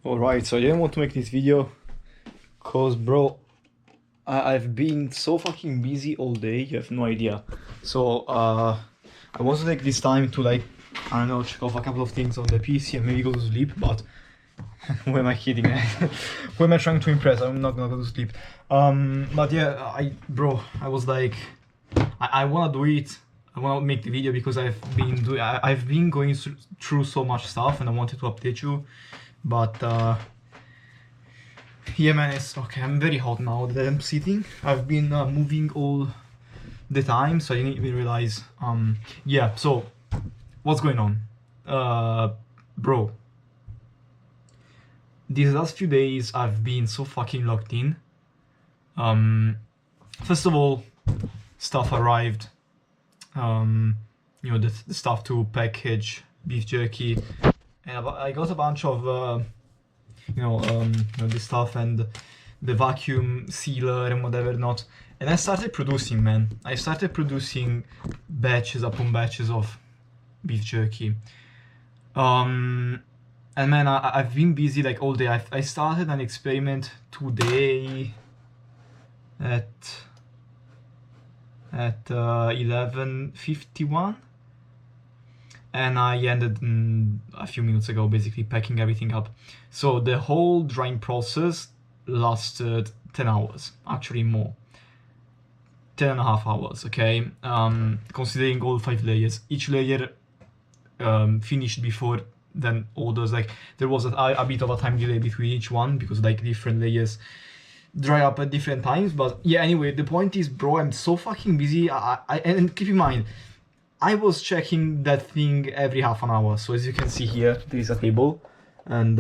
Alright, so I didn't want to make this video because, bro, I've been so fucking busy all day, you have no idea. So, I want to take this time to, like, I don't know, check off a couple of things on the PC and maybe go to sleep, but who am I kidding? Who am I trying to impress? I'm not gonna go to sleep. But yeah, I was like, I wanna do it. I wanna make the video because I've been going through so much stuff and I wanted to update you. But yeah, man, it's okay. I'm very hot now that I'm sitting. I've been moving all the time, so I didn't even realize. Yeah, so what's going on? Bro, these last few days I've been so fucking locked in. First of all, stuff arrived. You know, the stuff to package beef jerky, and I got a bunch of this stuff and the vacuum sealer and whatever not. And I started producing, man. I started producing batches upon batches of beef jerky. And man, I've been busy like all day. I started an experiment today at 11:51, and I ended a few minutes ago, basically packing everything up. So the whole drying process lasted 10 hours, actually more. 10.5 hours, okay? Considering all 5 layers. Each layer finished before then others. Like, there was a bit of a time delay between each one because like different layers dry up at different times. But yeah, anyway, the point is, bro, I'm so fucking busy. And keep in mind, I was checking that thing every half an hour. So as you can see here, there is a table, and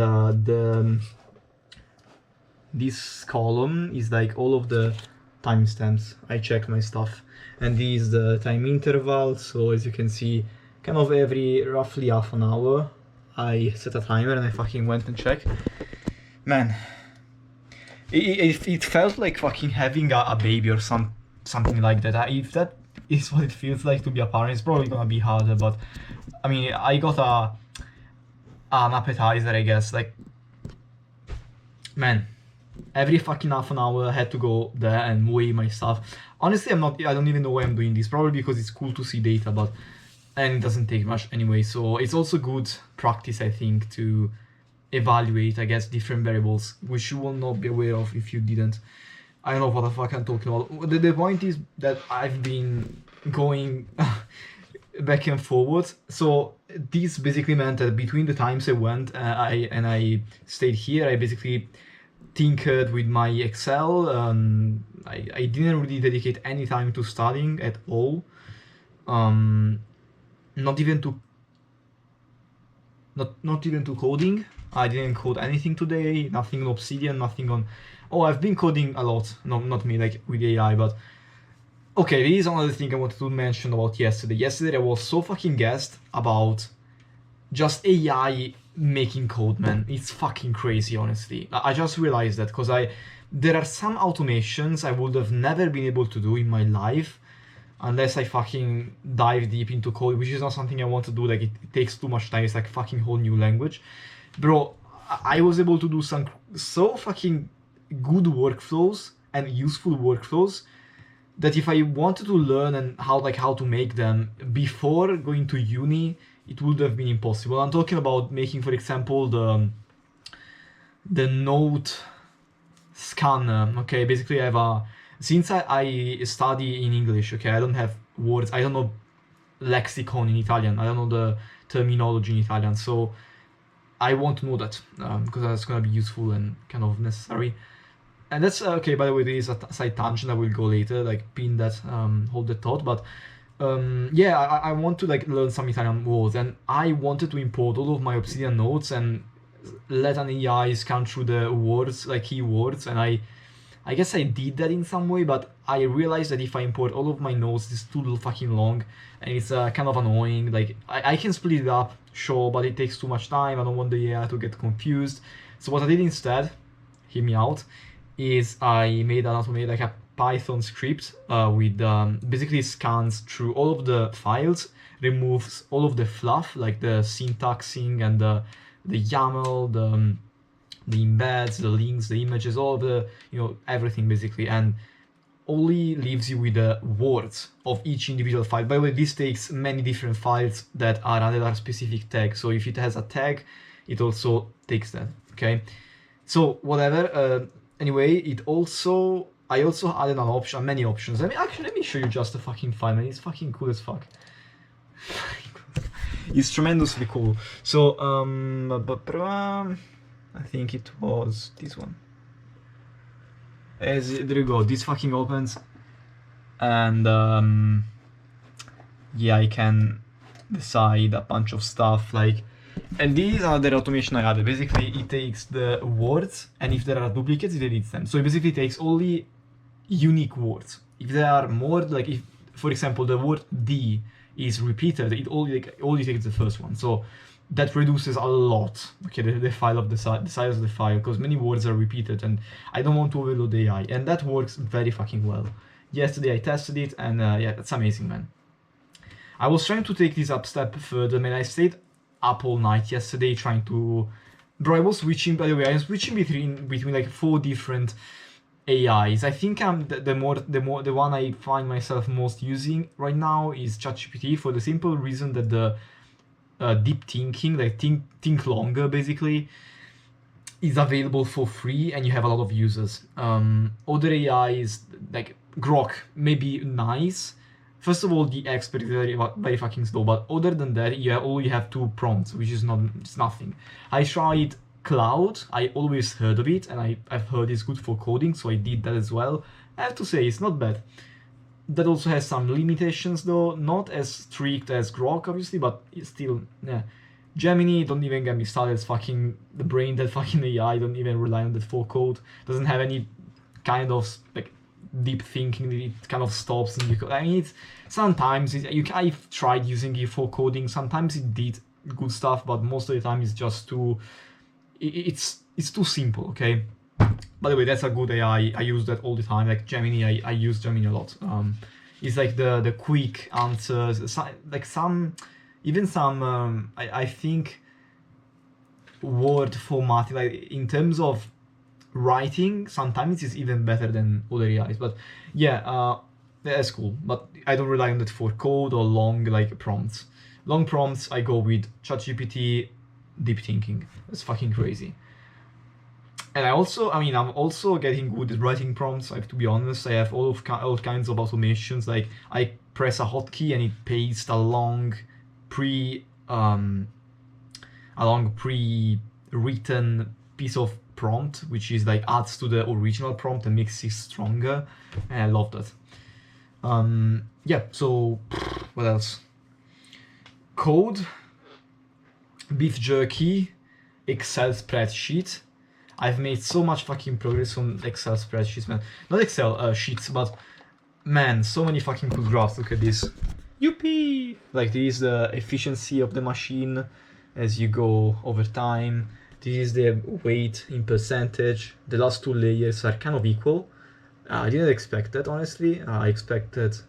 this column is like all of the timestamps. I check my stuff, and this is the time interval. So as you can see, kind of every roughly half an hour, I set a timer and I fucking went and checked. Man, it felt like fucking having a baby or something like that. If that is what it feels like to be a parent, it's probably gonna be harder. But I mean, I got an appetizer, I guess. Like, man, every fucking half an hour I had to go there and weigh my stuff. Honestly, I don't even know why I'm doing this. Probably because it's cool to see data, and it doesn't take much anyway. So it's also good practice, I think, to evaluate, I guess, different variables, which you will not be aware of if you didn't. I don't know what the fuck I'm talking about. The point is that I've been going back and forward. So this basically meant that between the times I went I stayed here, I basically tinkered with my Excel. I didn't really dedicate any time to studying at all. Not even to coding. I didn't code anything today. Nothing on Obsidian. Nothing on. Oh, I've been coding a lot. No, not me, like with AI, but okay. This is another thing I wanted to mention about yesterday. Yesterday I was so fucking gassed about just AI making code, man. It's fucking crazy, honestly. I just realized that because there are some automations I would have never been able to do in my life unless I fucking dive deep into code, which is not something I want to do. Like, it takes too much time. It's like fucking whole new language. Bro, I was able to do some so fucking good workflows and useful workflows that if I wanted to learn and how to make them before going to uni, it would have been impossible. I'm talking about making, for example, the note scanner. Okay, basically I have since I study in English, okay, I don't have words, I don't know lexicon in Italian, I don't know the terminology in Italian, so I want to know that because that's gonna be useful and kind of necessary. And that's okay. By the way, there is a side tangent. I will go later, like pin that, hold the thought. But yeah, I want to like learn some Italian words, and I wanted to import all of my Obsidian notes and let an AI scan through the words, like keywords, and I guess I did that in some way, but I realized that if I import all of my notes, it's too fucking long, and it's kind of annoying. Like, I can split it up, sure, but it takes too much time. I don't want the AI to get confused. So what I did instead, hear me out, is I made an automate, like a Python script with basically scans through all of the files, removes all of the fluff, like the syntaxing and the YAML, the embeds, the links, the images, all the, everything basically, and only leaves you with the words of each individual file. By the way, this takes many different files that are under a specific tag. So if it has a tag, it also takes that, okay? So whatever, anyway, I also added an option, many options. Let me show you just the fucking file, man. It's fucking cool as fuck. It's tremendously cool. So, I think it was this one. There you go, this fucking opens, and yeah, I can decide a bunch of stuff, like, and this is another automation I added. Basically, it takes the words, and if there are duplicates, it deletes them. So it basically takes only unique words. If there are more, like if, for example, the word D is repeated, it only takes the first one. So that reduces a lot, okay, the file of the size of the file, because many words are repeated, and I don't want to overload the AI, and that works very fucking well. Yesterday I tested it, and yeah, that's amazing, man. I was trying to take this up step further, man. I stayed up all night yesterday trying to... Bro, I was switching, by the way, I was switching between like 4 different AIs. I think the one I find myself most using right now is ChatGPT, for the simple reason that the deep thinking, like think longer basically, is available for free, and you have a lot of users. Other AIs like Grok may be nice. First of all, the expert is very fucking slow, but other than that, you only have 2 prompts, which is it's nothing. I tried Cloud, I always heard of it, and I've heard it's good for coding, so I did that as well. I have to say, it's not bad. That also has some limitations though, not as strict as Grok obviously, but it's still, yeah. Gemini, don't even get me started, it's fucking the brain that fucking AI, don't even rely on that for code. Doesn't have any kind of like deep thinking, it kind of stops in your, I mean, I've tried using it for coding, sometimes it did good stuff, but most of the time it's just it's too simple, okay? By the way, that's a good AI. I use that all the time. Like Gemini, I use Gemini a lot. It's like the quick answers, like even some I think word formatting, like in terms of writing, sometimes it's even better than other AIs. But yeah, that's cool. But I don't rely on that for code or long like prompts. Long prompts, I go with ChatGPT, deep thinking. That's fucking crazy. And I'm also getting good at writing prompts. I have to be honest. I have all kinds of automations. Like I press a hotkey and it pastes a long pre-written piece of prompt, which is like adds to the original prompt and makes it stronger. And I love that. Yeah. So what else? Code, beef jerky, Excel spreadsheet. I've made so much fucking progress on Excel spreadsheets, man. Not Excel sheets, but man, so many fucking cool graphs. Look at this. Yuppie! Like this is the efficiency of the machine as you go over time. This is the weight in percentage. The last 2 layers are kind of equal. I didn't expect that, honestly. I expected...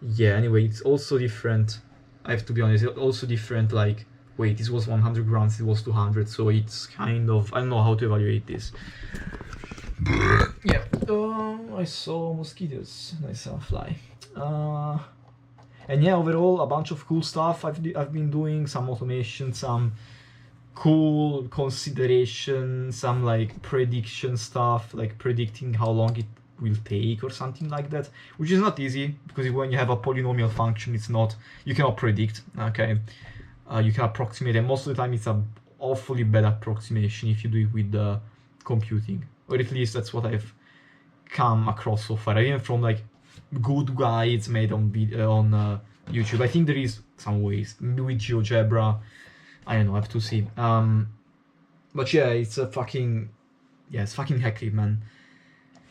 Yeah, anyway, it's also different. I have to be honest, it's also different, like... Wait, this was 100 grams, it was 200, so it's kind of... I don't know how to evaluate this. Yeah, I saw mosquitoes. I saw a fly. And yeah, overall, a bunch of cool stuff I've been doing, some automation, some cool consideration, some like prediction stuff, like predicting how long it will take or something like that, which is not easy, because when you have a polynomial function, you cannot predict, okay? You can approximate, and most of the time it's an awfully bad approximation if you do it with the computing, or at least that's what I've come across so far, even from like good guides made on YouTube. I think there is some ways, maybe with GeoGebra, I don't know, I have to see. But yeah, it's it's fucking hectic, man.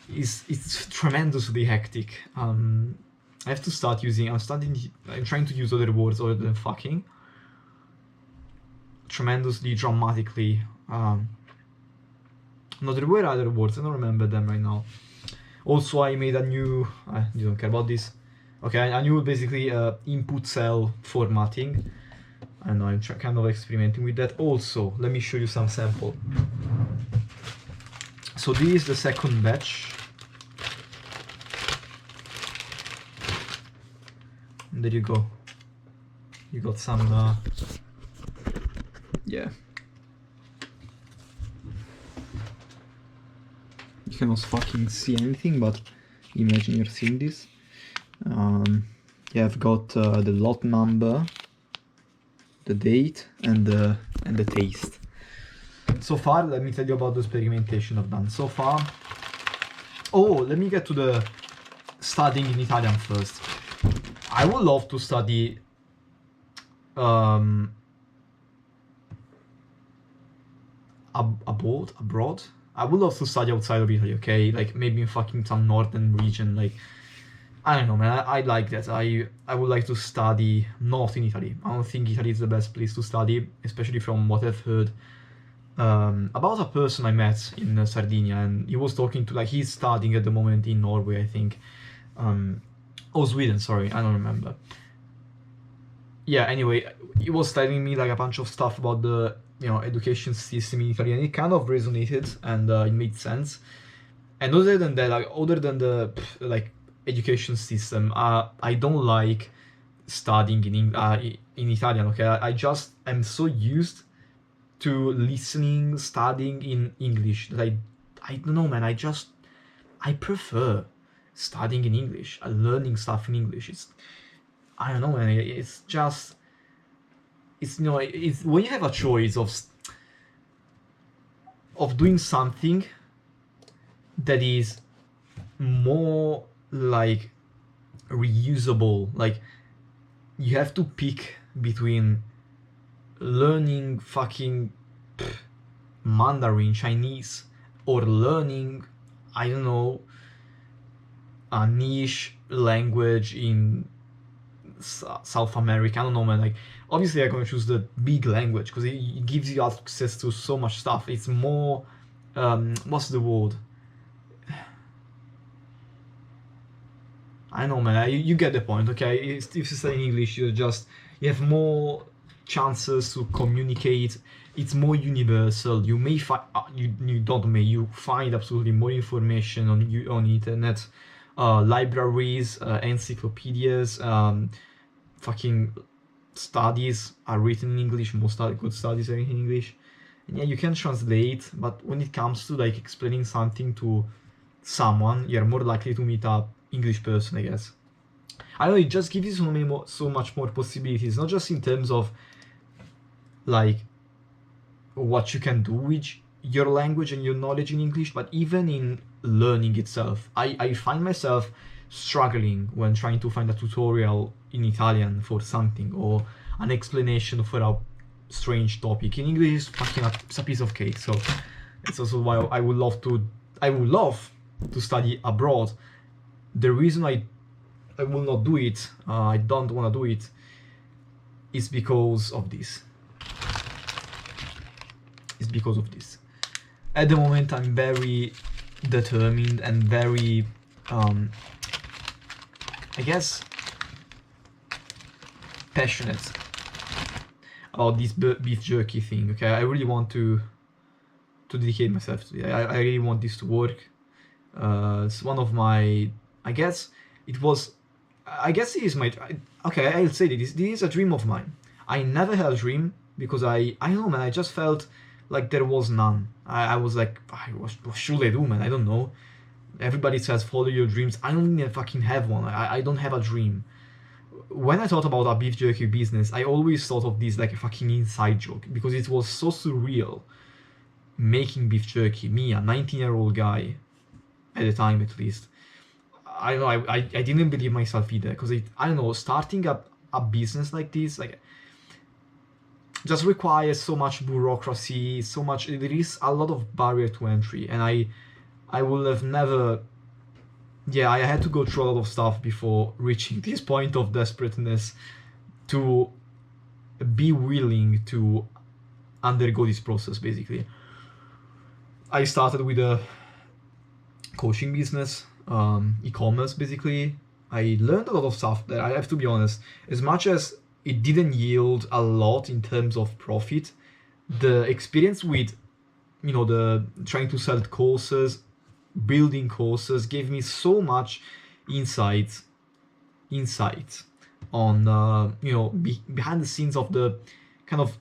It's tremendously hectic. I have to start using, I'm trying to use other words other than fucking. Tremendously, dramatically. No, there were other words, I don't remember them right now. Also, I made a new, you don't care about this. Okay, a new basically input cell formatting. I know, I'm kind of experimenting with that. Also, let me show you some sample. So this is the second batch. And there you go. You got some, yeah. You cannot fucking see anything, but imagine you're seeing this. Yeah, I've got the lot number, the date, and the taste. So far, let me tell you about the experimentation I've done so far. Oh, let me get to the studying in Italian first. I would love to study abroad. I would love to study outside of Italy, okay? Like maybe in fucking some northern region, like I don't know, man. I like that. I would like to study not in Italy. I don't think Italy is the best place to study, especially from what I've heard about a person I met in Sardinia, and he was talking to, like, he's studying at the moment in Norway, I think. Oh, Sweden, sorry, I don't remember. Yeah, anyway, he was telling me like a bunch of stuff about the education system in Italy, and it kind of resonated, and it made sense. And other than that, like other than the like education system, I don't like studying in Italian. Okay, I just am so used to listening, studying in English that I don't know, man. I prefer studying in English, learning stuff in English. I don't know, man. It's just, it's it's when you have a choice of doing something that is more like reusable. Like you have to pick between learning fucking Mandarin, Chinese, or learning, I don't know, a niche language in South America. I don't know, man. Like obviously I'm gonna choose the big language because it gives you access to so much stuff. It's more what's the word? I know, man. You get the point, okay? If you say in English, you have more chances to communicate. It's more universal. You may find you find absolutely more information on internet, libraries, encyclopedias, fucking studies are written in English. Most good studies are in English, and yeah, you can translate. But when it comes to like explaining something to someone, you're more likely to meet a English person, I guess. I know, it just gives you so much more possibilities, not just in terms of like what you can do with your language and your knowledge in English, but even in learning itself. I find myself struggling when trying to find a tutorial in Italian for something, or an explanation for a strange topic. In English, it's a piece of cake. So it's also why I would love to study abroad. The reason I will not do it, I don't want to do it, is because of this. It's because of this. At the moment, I'm very determined and very, I guess, passionate about this beef jerky thing. Okay, I really want to dedicate myself to it. I really want this to work. It's one of my, I guess it is my, okay, I'll say this is a dream of mine. I never had a dream because I don't know, man. I just felt like there was none. I was like, what should I do, man? I don't know. Everybody says follow your dreams. I don't even fucking have one. I don't have a dream. When I thought about a beef jerky business, I always thought of this like a fucking inside joke, because it was so surreal making beef jerky. Me, a 19-year-old guy, at the time at least. I don't know, I didn't believe myself either, because I don't know, starting a business like this, like, just requires so much bureaucracy, so much, there is a lot of barrier to entry, and I would have never, yeah, I had to go through a lot of stuff before reaching this point of desperateness to be willing to undergo this process, basically. I started with a coaching business, e-commerce, basically. I learned a lot of stuff there, I have to be honest. As much as it didn't yield a lot in terms of profit, the experience with the trying to sell courses, building courses gave me so much insights on behind the scenes of the kind of,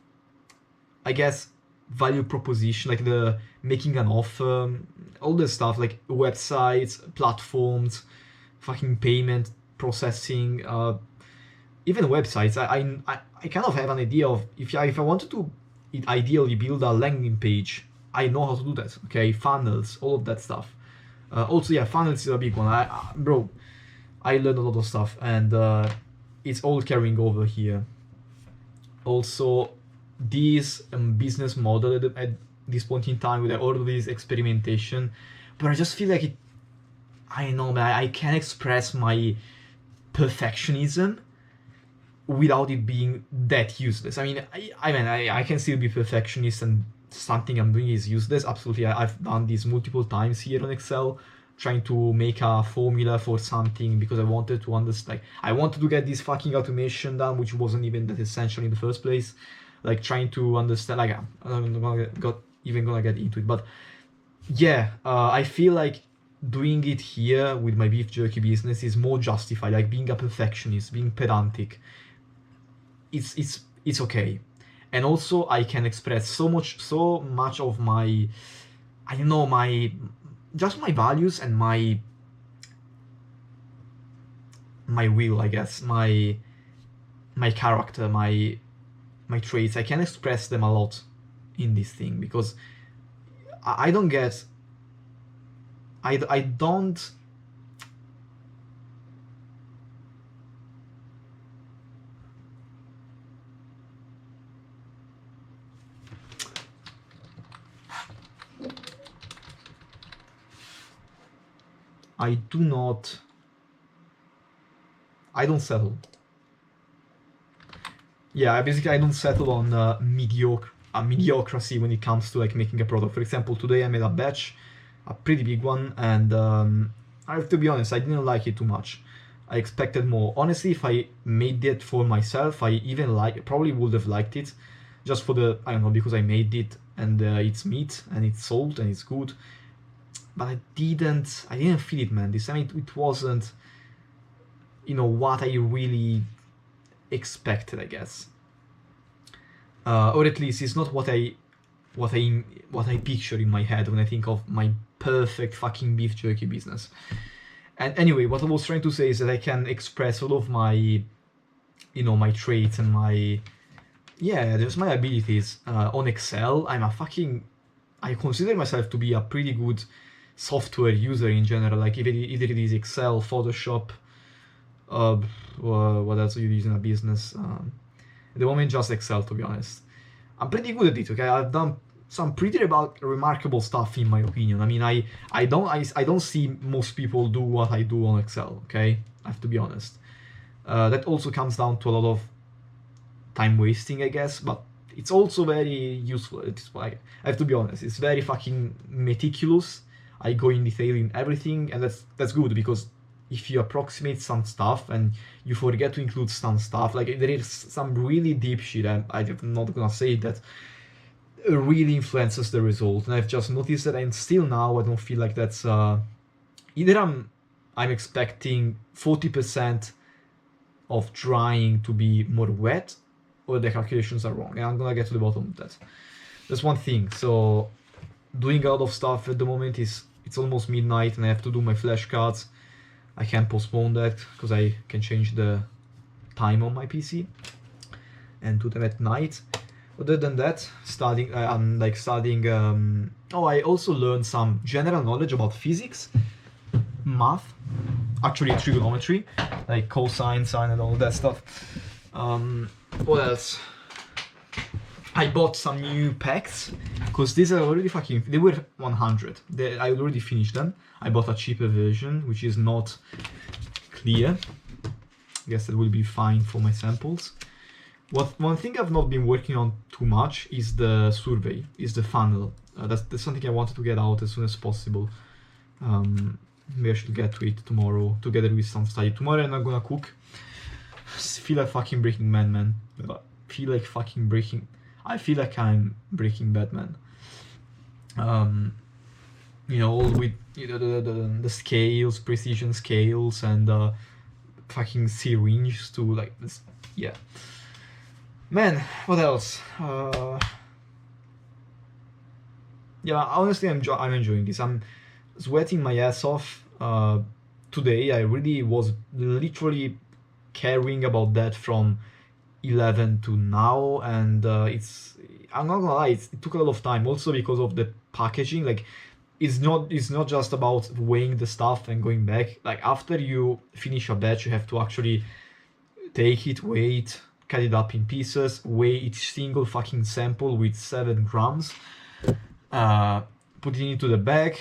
I guess, value proposition, like the making an offer, all this stuff, like websites, platforms, fucking payment processing, even websites. I kind of have an idea of if I wanted to ideally build a landing page, I know how to do that. Okay, funnels, all of that stuff. Also, yeah, funnels is a big one. I learned a lot of stuff, and it's all carrying over here. Also, this business model at this point in time with all of this experimentation, but I just feel like it. I don't know, man. I can't express my perfectionism without it being that useless. I mean, I can still be perfectionist and something I'm doing is useless. Absolutely, I've done this multiple times here on Excel, trying to make a formula for something because I wanted to understand. Like, I wanted to get this fucking automation done, which wasn't even that essential in the first place. Like, trying to understand. Like, I'm not even gonna get into it, but yeah, I feel like doing it here with my beef jerky business is more justified. Like, being a perfectionist, being pedantic, it's okay. And also I can express so much of my, I don't know, my values and my will, I guess, my character, my traits. I can express them a lot in this thing because I don't get, I don't, I don't settle. Yeah, basically I don't settle on mediocrity when it comes to like making a product. For example, today I made a batch, a pretty big one, and I have to be honest, I didn't like it too much. I expected more. Honestly, if I made it for myself, I probably would have liked it, just for the, I don't know, because I made it and it's meat and it's salt and it's good. But I didn't feel it, man. This time it wasn't, what I really expected, I guess. Or at least it's not what I picture in my head when I think of my perfect fucking beef jerky business. And anyway, what I was trying to say is that I can express all of my, my traits and just my abilities on Excel. I consider myself to be a pretty good software user in general. Like either it is Excel, Photoshop, what else are you using in a business? At the moment, just Excel, to be honest. I'm pretty good at it. Okay, I've done some pretty remarkable stuff in my opinion. I mean, I don't see most people do what I do on Excel. Okay, I have to be honest. That also comes down to a lot of time wasting, I guess, but it's also very useful. It's like, I have to be honest, it's very fucking meticulous. I go in detail in everything, and that's good, because if you approximate some stuff and you forget to include some stuff, like there is some really deep shit, and I'm not gonna say that really influences the result. And I've just noticed that, and still now I don't feel like that's either I'm expecting 40% of drying to be more wet, or the calculations are wrong, and I'm gonna get to the bottom of that. That's one thing. So doing a lot of stuff at the moment it's almost midnight, and I have to do my flashcards. I can't postpone that because I can change the time on my PC and do them at night. Other than that, I'm studying. I also learned some general knowledge about physics, math, actually trigonometry, like cosine, sine, and all that stuff. What else? I bought some new packs because these are already they were 100. I already finished them. I bought a cheaper version, which is not clear. I guess that will be fine for my samples. One thing I've not been working on too much is the survey, is the funnel. That's something I wanted to get out as soon as possible. Maybe I should get to it tomorrow, together with some study. Tomorrow I'm not gonna cook. Feel like fucking Breaking Bad, man. I feel like I'm Breaking Bad, man. You know, all with the scales, precision scales, and fucking syringes to like this. Yeah, man, what else? Yeah, honestly, I'm enjoying this. I'm sweating my ass off. Today I really was literally caring about that from 11 to now, and I'm not gonna lie, it took a lot of time also because of the packaging. Like, it's not just about weighing the stuff and going back. Like, after you finish a batch, you have to actually take it, weigh it, cut it up in pieces, weigh each single fucking sample with 7 grams, put it into the bag,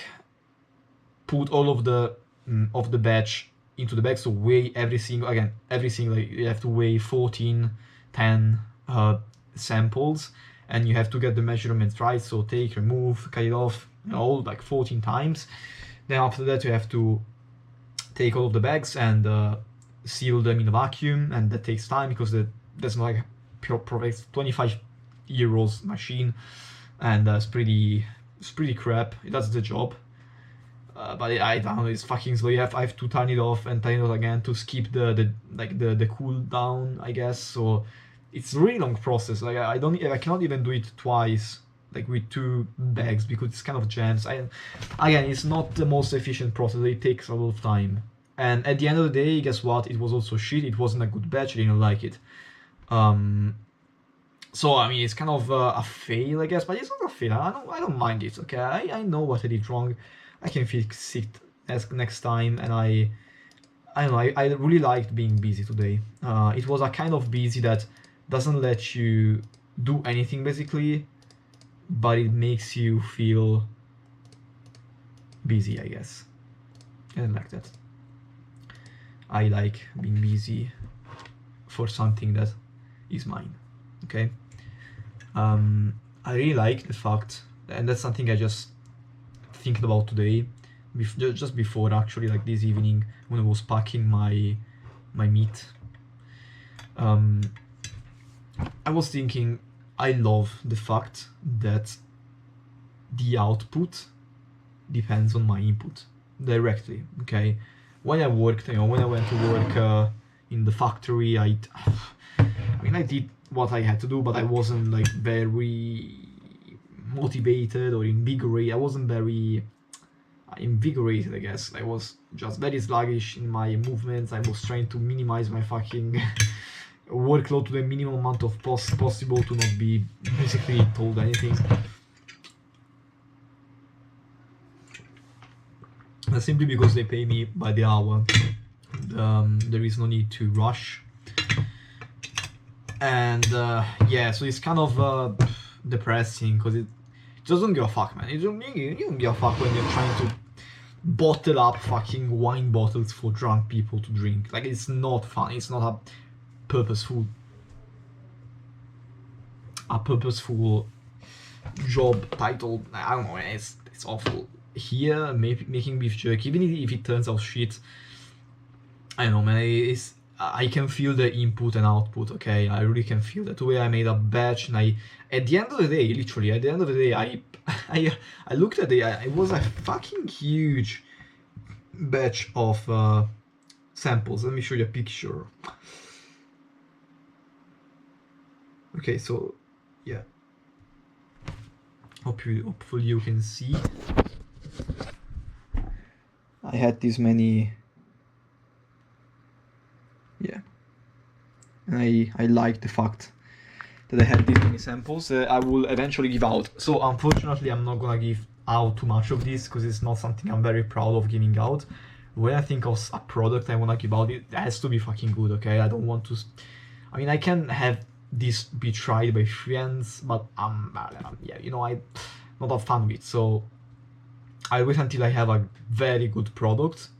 put all of the batch into the bag. So weigh every single, like, you have to weigh 14, 10 samples, and you have to get the measurements right. So take, remove, cut it off, all like 14 times. Then after that you have to take all of the bags and seal them in a vacuum, and that takes time because that's not like a pure product. 25 euros machine, and it's pretty crap. It does the job. But I don't know, it's fucking slow. I have to turn it off and turn it on again to skip the cool down, I guess. So it's a really long process. Like, I cannot even do it twice, like with 2 bags, because it's kind of jams. Again, it's not the most efficient process. It takes a lot of time. And at the end of the day, guess what? It was also shit. It wasn't a good batch. I didn't like it. So I mean, it's kind of a fail, I guess, but it's not a fail. I don't mind it. Okay, I know what I did wrong. I can fix it next time, and I don't know. I really liked being busy today. It was a kind of busy that doesn't let you do anything basically, but it makes you feel busy, I guess. I like that. I like being busy for something that is mine. Okay. I really like the fact, and that's something I just thinking about today, just before actually, like this evening when I was packing my meat. I was thinking, I love the fact that the output depends on my input directly. Okay, when I worked, when I went to work in the factory, I mean, I did what I had to do, but I wasn't like very motivated or invigorated. I wasn't very invigorated, I guess. I was just very sluggish in my movements. I was trying to minimize my fucking workload to the minimum amount of possible, to not be basically told anything. Simply because they pay me by the hour. There is no need to rush. And yeah, so it's kind of depressing because it just don't give a fuck, man. You don't give a fuck when you're trying to bottle up fucking wine bottles for drunk people to drink. Like, it's not fun. It's not a purposeful job title. I don't know. It's awful. Here, making beef jerky, even if it turns out shit, I don't know, man. I can feel the input and output. Okay, I really can feel that. Today I made a batch, and at the end of the day, literally at the end of the day, I looked at it was a fucking huge batch of samples. Let me show you a picture. Okay, so yeah, hopefully you can see. I had this many. Yeah, and I like the fact that I had these many samples. I will eventually give out. So unfortunately, I'm not gonna give out too much of this because it's not something I'm very proud of giving out. When I think of a product I wanna give out, it has to be fucking good. Okay, I don't want to. I mean, I can have this be tried by friends, but yeah, I'm not a fan of it. So I wait until I have a very good product.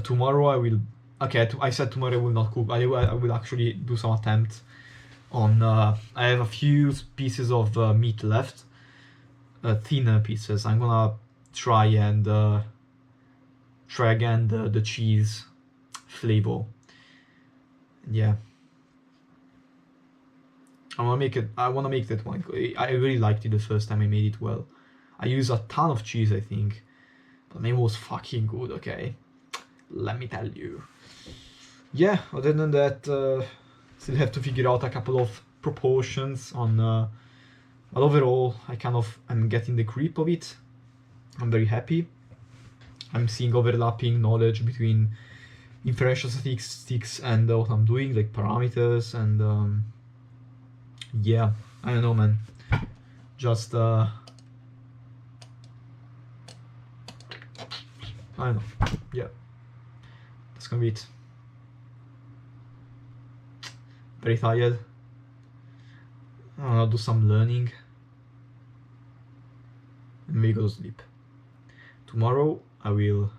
Tomorrow I will. Okay, I said tomorrow I will not cook. I will actually do some attempt on. I have a few pieces of meat left, thinner pieces. I'm gonna try and try again the cheese flavor. Yeah, I wanna make that one. I really liked it the first time I made it well. I use a ton of cheese, I think. But the name was fucking good, okay? Let me tell you. Yeah, other than that, still have to figure out a couple of proportions on... but overall, I'm getting the grip of it. I'm very happy. I'm seeing overlapping knowledge between inferential statistics and what I'm doing, like parameters, and yeah, I don't know, man. Just I don't know. Yeah, that's gonna be it. Very tired. I'll do some learning and maybe go to sleep. Tomorrow I will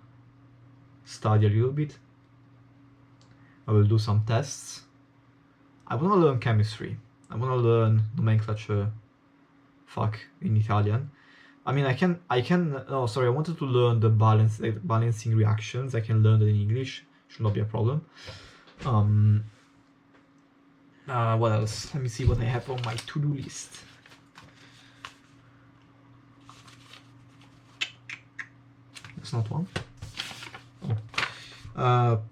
study a little bit. I will do some tests. I wanna learn chemistry. I wanna learn nomenclature. Fuck, in Italian. I mean, I can. Oh, sorry. I wanted to learn the balancing reactions. I can learn that in English. Should not be a problem. What else? Let me see what I have on my to-do list. That's not one. Oh.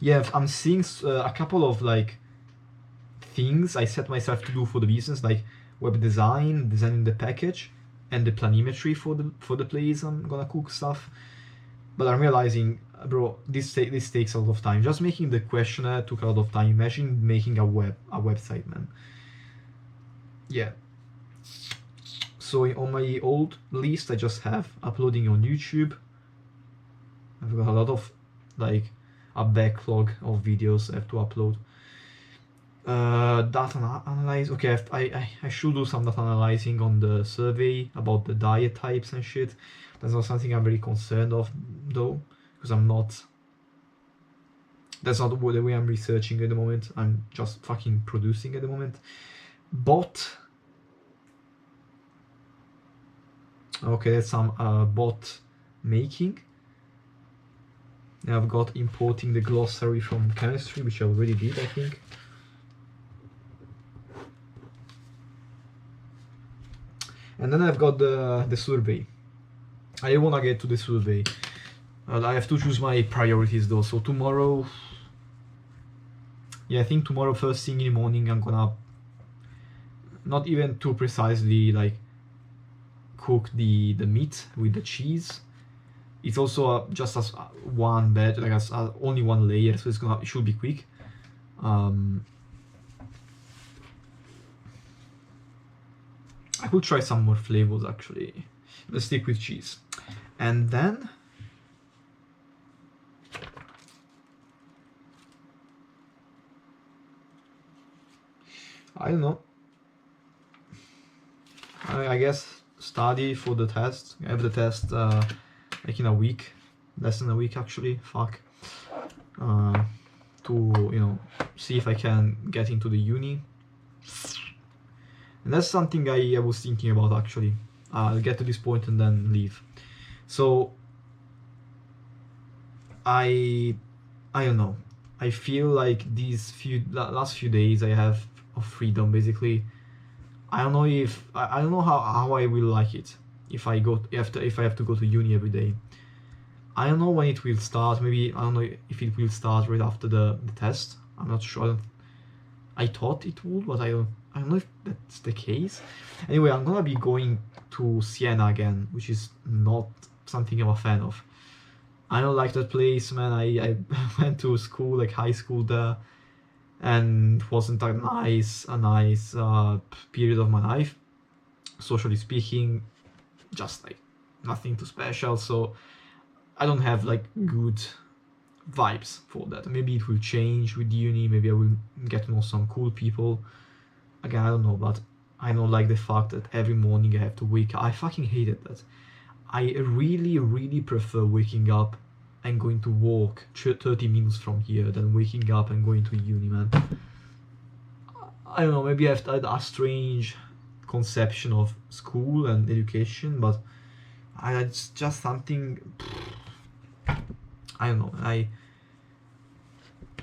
Yeah, I'm seeing a couple of like things I set myself to do for the business, like web design, designing the package, and the planimetry for the place I'm gonna cook stuff. But I'm realizing, bro, this takes a lot of time. Just making the questionnaire took a lot of time. Imagine making a website, man. Yeah. So on my old list, I just have uploading on YouTube. I've got a lot of like a backlog of videos I have to upload. Data analyze. Okay, I should do some data analyzing on the survey about the diet types and shit. That's not something I'm very concerned of though, because that's not the way I'm researching at the moment. I'm just fucking producing at the moment. Bot. Okay, that's some bot making. Now I've got importing the glossary from chemistry, which I already did, I think. And then I've got the survey. I wanna get to the survey. I have to choose my priorities though. So tomorrow, yeah, I think tomorrow first thing in the morning I'm gonna, not even too precisely like cook the meat with the cheese. It's also just as one batch, like as only one layer, so it should be quick. I could try some more flavors actually. Let's stick with cheese. And then I don't know. I guess study for the test. I have the test like in a week, less than a week actually. Fuck. To see if I can get into the uni. And that's something I was thinking about actually. I'll get to this point and then leave. So I don't know. I feel like these last few days I have of freedom basically. I don't know if I don't know how I will like it if I have to go to uni every day. I don't know when it will start. Maybe I don't know if it will start right after the test. I'm not sure. I thought it would, but I don't know if that's the case. Anyway, I'm gonna be going to Siena again, which is not something I'm a fan of. I don't like that place, man. I went to school, like high school there, and it wasn't a nice period of my life, socially speaking. Just like nothing too special. So I don't have like good vibes for that. Maybe it will change with uni. Maybe I will get to know some cool people. Again, I don't know, but I don't like the fact that every morning I have to wake up. I fucking hated that. I really prefer waking up and going to walk 30 minutes from here than waking up and going to uni, man. I don't know, maybe I have a strange conception of school and education, but it's just something, I don't know,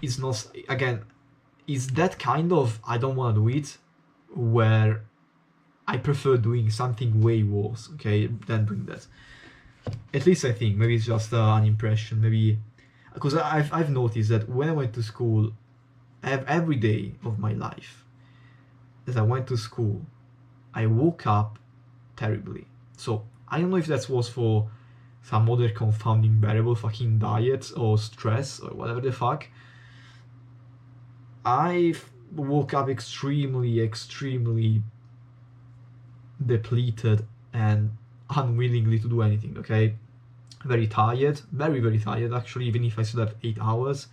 it's not, again, it's that kind of I don't want to do it where I prefer doing something way worse, okay, than doing that. At least I think. Maybe it's just an impression. Maybe because I've noticed that when I went to school, every day of my life, as I went to school, I woke up terribly. So I don't know if that was for some other confounding variable, fucking diet or stress or whatever the fuck. I woke up extremely depleted and unwillingly to do anything, okay? Very tired, very tired actually, even if I slept 8 hours.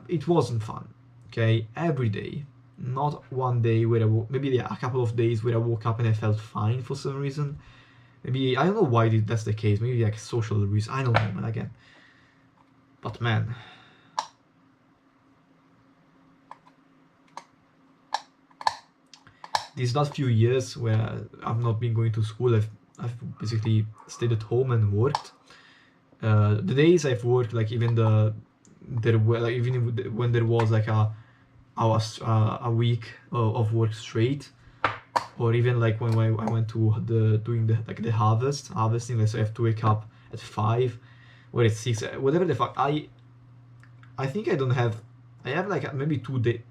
It wasn't fun, okay? Every day. Not one day where maybe a couple of days where I woke up and I felt fine for some reason. Maybe, I don't know why that's the case, maybe like social reason, I don't know, man, again. But man, these last few years where I've not been going to school, I've basically stayed at home and worked. The days I've worked, like even there were like even when there was like a week of work straight, or even like when I went to doing the harvesting, like so I have to wake up at 5 or at 6, whatever the fuck. I think I have like maybe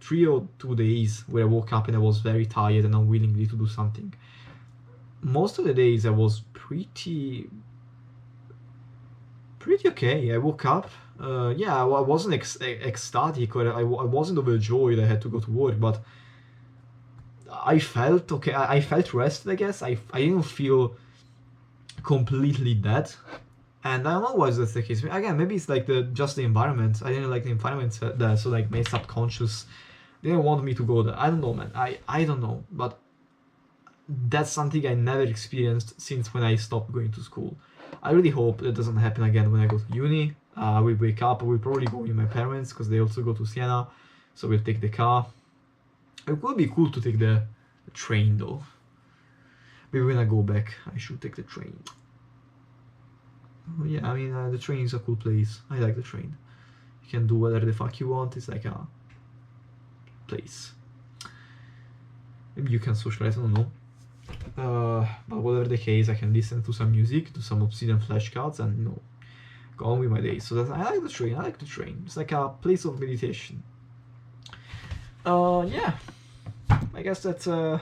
3 or 2 days where I woke up and I was very tired and unwillingly to do something. Most of the days I was pretty okay. I woke up, yeah, I wasn't ecstatic or I wasn't overjoyed I had to go to work, but I felt okay. I felt rested, I guess. I didn't feel completely dead. And I don't know why that's the case. Again, maybe it's like just the environment. I didn't like the environment there, so like my subconscious didn't want me to go there. I don't know, man. I don't know, but that's something I never experienced since when I stopped going to school. I really hope that doesn't happen again when I go to uni. We wake up. We'll probably go with my parents because they also go to Siena, so we'll take the car. It would be cool to take the train though. Maybe when I go back, I should take the train. Yeah, I mean, the train is a cool place. I like the train. You can do whatever the fuck you want. It's like a place. Maybe you can socialize, I don't know. But whatever the case, I can listen to some music, to some Obsidian flashcards, and go on with my day. So I like the train. I like the train. It's like a place of meditation. Yeah. I guess that's the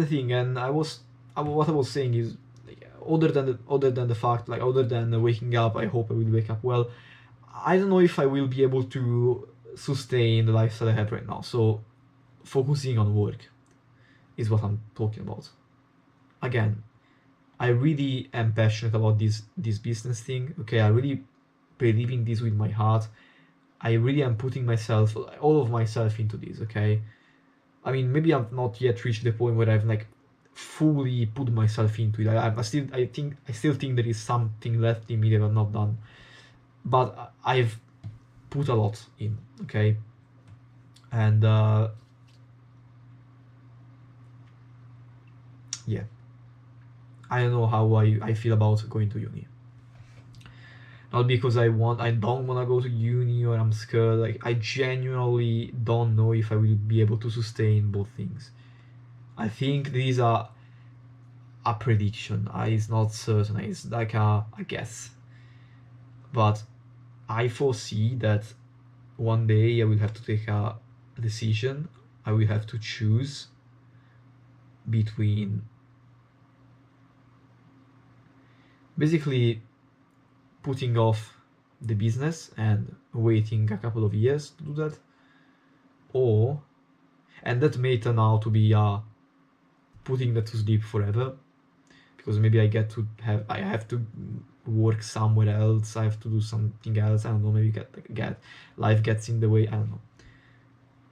thing. And what I was saying is, other than the fact, like other than waking up, I hope I will wake up well. I don't know if I will be able to sustain the lifestyle I have right now. So focusing on work is what I'm talking about. Again, I really am passionate about this business thing. Okay, I really believe in this with my heart. I really am putting all of myself into this. Okay, I mean, maybe I've not yet reached the point where I've like fully put myself into it. I still think there is something left in me that I've not done, but I've put a lot in. Okay, and yeah, I don't know how I feel about going to uni. Not because I don't want to go to uni or I'm scared. Like, I genuinely don't know if I will be able to sustain both things. I think these are a prediction. It's not certain. It's like a guess. But I foresee that one day I will have to take a decision. I will have to choose between basically putting off the business and waiting a couple of years to do that, and that may turn out to be putting that to sleep forever, because maybe I have to work somewhere else, I have to do something else, I don't know, maybe life gets in the way, I don't know.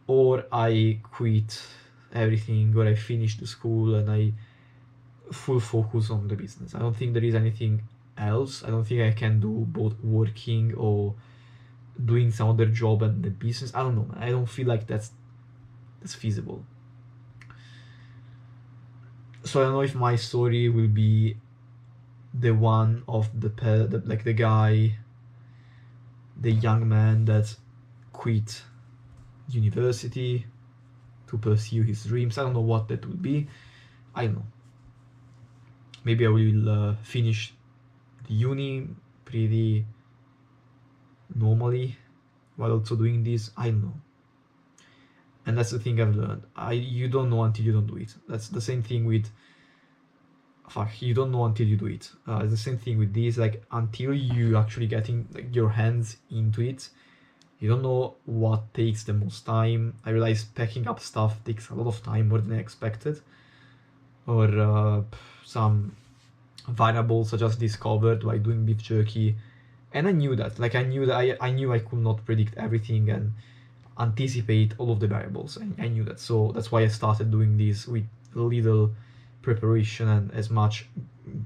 Or I quit everything, or I finish the school and I full focus on the business. I don't think there is anything else. I don't think I can do both working or doing some other job and the business. I don't know. I don't feel like that's feasible. So I don't know if my story will be the one of the guy, the young man that quit university to pursue his dreams. I don't know what that would be. I don't know. Maybe I will finish the uni pretty normally while also doing this. I don't know. And that's the thing I've learned. You don't know until you don't do it. That's the same thing with you don't know until you do it. It's the same thing with this. Like, until you actually getting like, your hands into it, you don't know what takes the most time. I realize packing up stuff takes a lot of time, more than I expected. Or some variables I just discovered while doing beef jerky, and I knew that. Like, I knew I could not predict everything and anticipate all of the variables. I knew that, so that's why I started doing this with little preparation and as much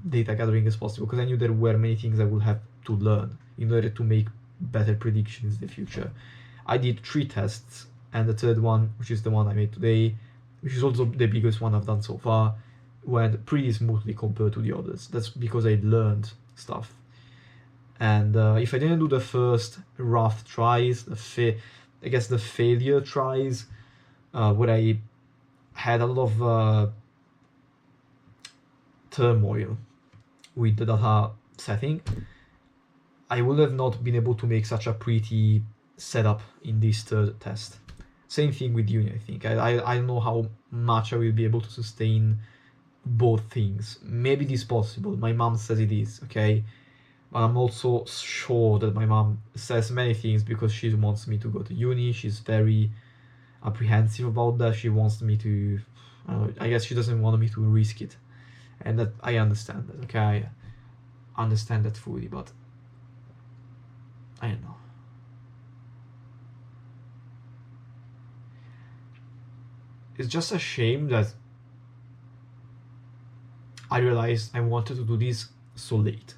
data gathering as possible, because I knew there were many things I would have to learn in order to make better predictions in the future. I did 3 tests, and the third one, which is the one I made today, which is also the biggest one I've done so far, went pretty smoothly compared to the others. That's because I learned stuff. And if I didn't do the first rough tries, I guess the failure tries, where I had a lot of turmoil with the data setting, I would have not been able to make such a pretty setup in this third test. Same thing with uni, I think. I don't know how much I will be able to sustain both things. Maybe it is possible. My mom says it is, okay? But I'm also sure that my mom says many things because she wants me to go to uni. She's very apprehensive about that. She wants me to, I guess she doesn't want me to risk it. And that I understand that, okay? I understand that fully, but I don't know. It's just a shame that I realized I wanted to do this so late.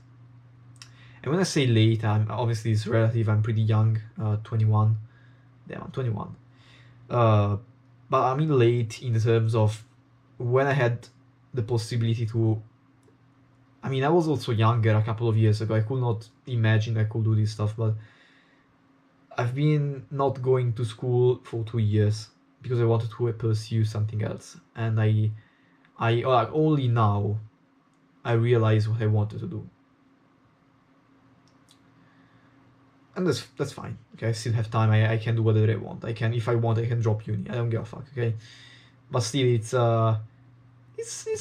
And when I say late, obviously it's relative. I'm pretty young, 21. Yeah, I'm 21. But I mean late in the terms of when I had the possibility to. I mean, I was also younger a couple of years ago. I could not imagine I could do this stuff, but I've been not going to school for 2 years because I wanted to pursue something else, and I like only now I realize what I wanted to do. And that's fine. Okay, I still have time. I can do whatever I want. I can, if I want, I can drop uni. I don't give a fuck. Okay, but still, it's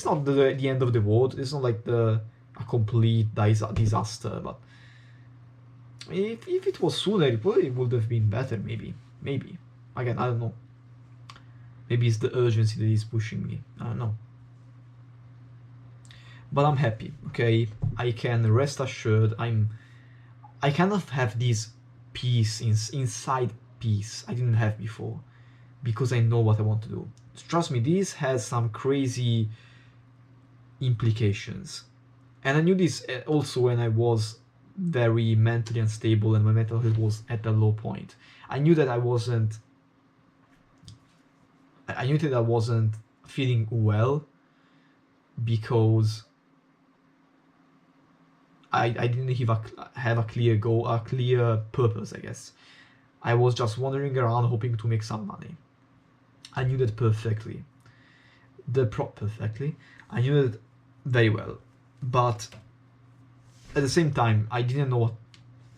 not the end of the world. It's not like a complete disaster. But if it was sooner, it probably would have been better. Maybe. Again, I don't know. Maybe it's the urgency that is pushing me. I don't know. But I'm happy. Okay, I can rest assured. I kind of have this peace inside peace I didn't have before, because I know what I want to do. Trust me, this has some crazy implications, and I knew this also when I was very mentally unstable and my mental health was at a low point. I knew that I wasn't feeling well because I didn't have a clear goal, a clear purpose, I guess. I was just wandering around hoping to make some money. I knew that perfectly. I knew that very well. But at the same time, I didn't know what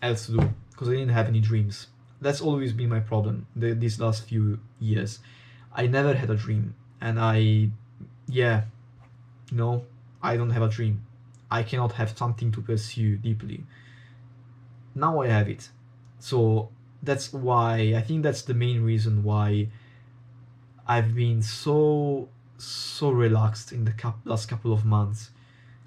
else to do because I didn't have any dreams. That's always been my problem these last few years. I never had a dream, and I don't have a dream. I cannot have something to pursue deeply. Now I have it. So that's why, I think that's the main reason why I've been so relaxed in the last couple of months.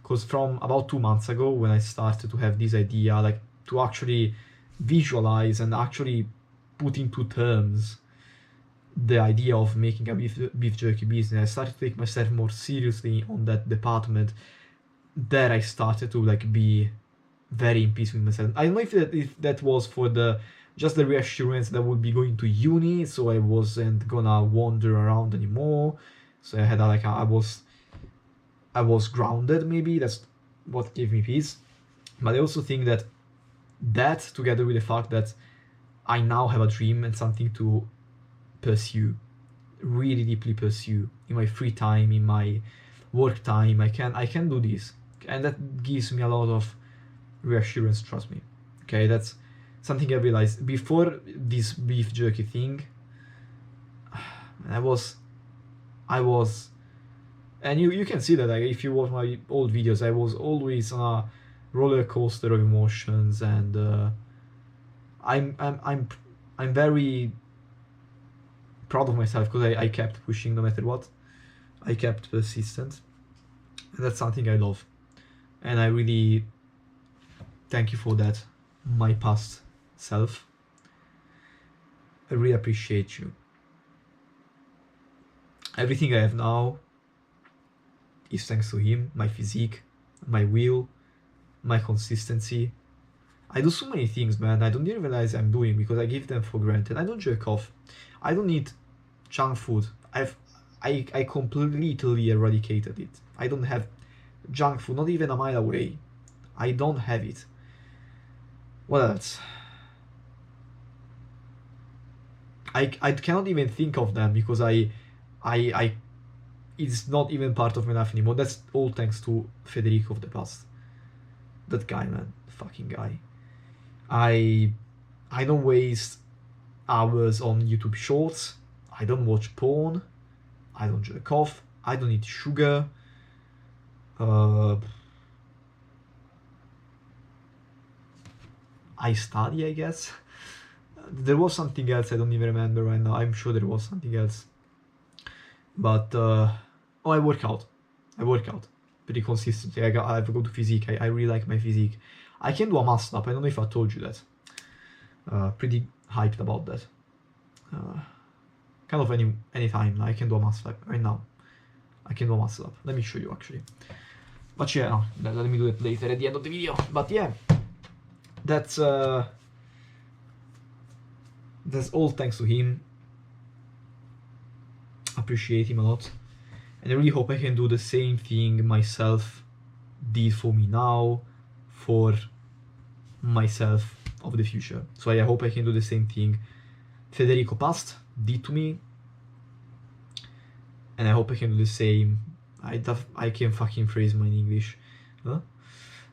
Because from about 2 months ago, when I started to have this idea, like to actually visualize and actually put into terms the idea of making a beef jerky business, I started to take myself more seriously on that department. There I started to like be very in peace with myself. I don't know if that was for just the reassurance that I would be going to uni, so I wasn't gonna wander around anymore. So I had I was grounded. Maybe that's what gave me peace. But I also think that together with the fact that I now have a dream and something to pursue, really deeply pursue in my free time, in my work time. I can do this, and that gives me a lot of reassurance. Trust me. Okay, that's something I realized before this beef jerky thing. I was, and you can see that, like, if you watch my old videos, I was always on a roller coaster of emotions, and I'm very proud of myself because I kept pushing no matter what. I kept persistent, and that's something I love, and I really thank you for that, my past self. I really appreciate you. Everything I have now is thanks to him, my physique, my will, my consistency. I do so many things, man, I don't even realize I'm doing because I give them for granted. I don't jerk off. I don't eat junk food. I completely eradicated it. I don't have junk food, not even a mile away. I don't have it. What else? I cannot even think of them because I it's not even part of my life anymore. That's all thanks to Federico of the past. That guy, man, fucking guy. I don't waste hours on YouTube Shorts. I don't watch porn. I don't jerk off. I don't eat sugar. I study, I guess. There was something else I don't even remember right now. I'm sure there was something else. But I work out. Pretty consistently. I go to physique. I really like my physique. I can do a muscle up. I don't know if I told you that. Pretty hyped about that. Kind of any time I can do a muscle up right now. I can do a muscle up. Let me show you actually. But yeah, no, let me do it later at the end of the video. But yeah, that's all thanks to him. Appreciate him a lot, and I really hope I can do the same thing myself did for me now, for myself of the future. So I hope I can do the same thing Federico past did to me, and I hope I can do the same. I can fucking phrase my English. Huh?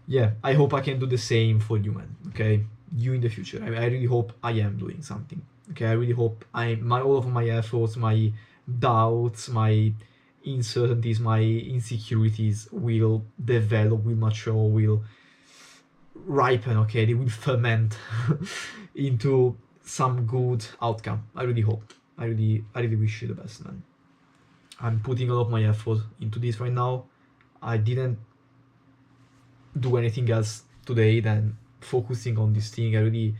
Yeah, I hope I can do the same for you, man. Okay, you in the future. I really hope I am doing something. Okay, I really hope all of my efforts, my doubts, my uncertainties, my insecurities will develop, will mature, will ripen. Okay, they will ferment into some good outcome. I really hope. I really wish you the best, man. I'm putting a lot of my effort into this right now. I didn't do anything else today than focusing on this thing. I really